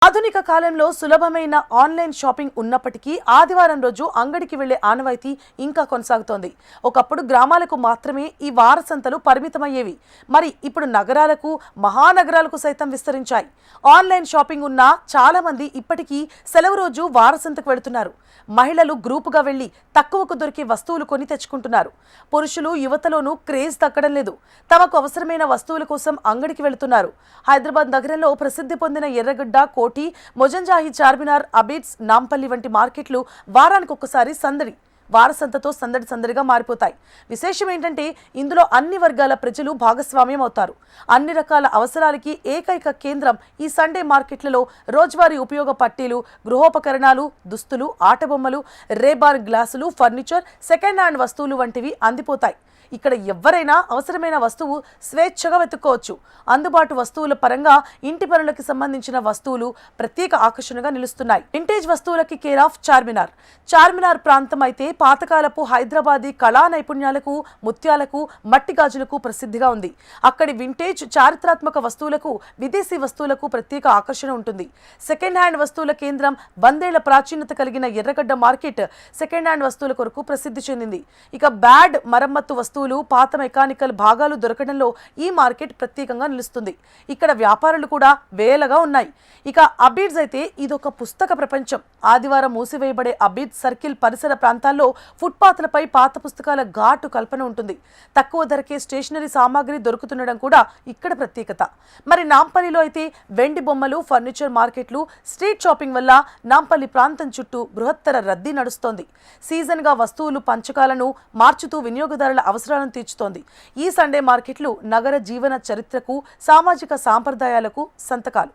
ఆధునిక కాలంలో సులభమైన ఆన్లైన్ షాపింగ్ ఉన్నప్పటికీ ఆదివారం రోజు అంగడికి వెళ్లే ఆనవాయితీ ఇంకా కొనసాగుతోంది. ఒకప్పుడు గ్రామాలకు మాత్రమే ఈ వార సంతలు పరిమితమయ్యేవి. మరి ఇప్పుడు నగరాలకు, మహానగరాలకు సైతం విస్తరించాయి. ఆన్లైన్ షాపింగ్ ఉన్న చాలా మంది ఇప్పటికీ సెలవు రోజు వార సంతకు వెళుతున్నారు. మహిళలు గ్రూపుగా వెళ్లి తక్కువకు దొరికే వస్తువులు కొని తెచ్చుకుంటున్నారు. పురుషులు, యువతలోనూ క్రేజ్ తగ్గడం లేదు. తమకు అవసరమైన వస్తువుల కోసం అంగడికి వెళుతున్నారు. హైదరాబాద్ నగరంలో ప్రసిద్ధి పొందిన ఎర్రగడ్డ, కోటి, మొజంజాహి, చార్మినార్, అబిడ్స్, నాంపల్లి వంటి మార్కెట్లు వారానికి ఒక్కసారి వారసంతతో సందడిగా మారిపోతాయి. విశేషం ఏంటంటే ఇందులో అన్ని వర్గాల ప్రజలు భాగస్వామ్యం అవుతారు. అన్ని రకాల అవసరాలకి ఏకైక కేంద్రం ఈ సండే మార్కెట్లలో రోజువారీ ఉపయోగ పట్టీలు, గృహోపకరణాలు, దుస్తులు, ఆటబొమ్మలు, రేబార్ గ్లాసులు, ఫర్నిచర్, సెకండ్ హ్యాండ్ వస్తువులు వంటివి అందిపోతాయి. ఇక్కడ ఎవరైనా అవసరమైన వస్తువు స్వేచ్ఛగా వెతుక్కోవచ్చు. అందుబాటు వస్తువుల పరంగా ఇంటి పనులకు సంబంధించిన వస్తువులు ప్రత్యేక ఆకర్షణగా నిలుస్తున్నాయి. వింటేజ్ వస్తువులకి కేర్ ఆఫ్ చార్మినార్ ప్రాంతం అయితే పాతకాలపు హైదరాబాదీ కళా నైపుణ్యాలకు, ముత్యాలకు, మట్టి గాజులకు ప్రసిద్ధిగా ఉంది. అక్కడి వింటేజ్ చారిత్రాత్మక వస్తువులకు, విదేశీ వస్తువులకు ప్రత్యేక ఆకర్షణ ఉంటుంది. సెకండ్ హ్యాండ్ వస్తువుల కేంద్రం, 100 ఏళ్ల ప్రాచీనత కలిగిన ఎర్రగడ్డ మార్కెట్ సెకండ్ హ్యాండ్ వస్తువుల కొరకు ప్రసిద్ధి చెందింది. ఇక బ్యాడ్ మరమ్మత్తు వస్తువులు, పాత మెకానికల్ భాగాలు దొరకడంలో ఈ మార్కెట్ ప్రత్యేకంగా నిలుస్తుంది. ఇక్కడ వ్యాపారాలు కూడా వేలగా ఉన్నాయి. ఇక అబిడ్స్ అయితే ఇదొక పుస్తక ప్రపంచం. ఆదివారం మూసివేయబడే అబిడ్స్ సర్కిల్ పరిసర ప్రాంతాల్లో ఫుట్పాత్లపై పాత పుస్తకాల ఘాటు కల్పన ఉంటుంది. తక్కువ ధరకే స్టేషనరీ సామాగ్రి దొరుకుతుండడం కూడా ఇక్కడ ప్రత్యేకత. మరి నాంపల్లిలో అయితే వెండి బొమ్మలు, ఫర్నిచర్ మార్కెట్లు, స్ట్రీట్ షాపింగ్ వల్ల నాంపల్లి ప్రాంతం చుట్టూ బృహత్తర రద్దీ నడుస్తోంది. సీజన్గా వస్తువులు పంచకాలను మార్చుతూ వినియోగదారుల అవసరాలను తీర్చుతోంది. ఈ సండే మార్కెట్లు నగర జీవన చరిత్రకు, సామాజిక సాంప్రదాయాలకు సంతకాలు.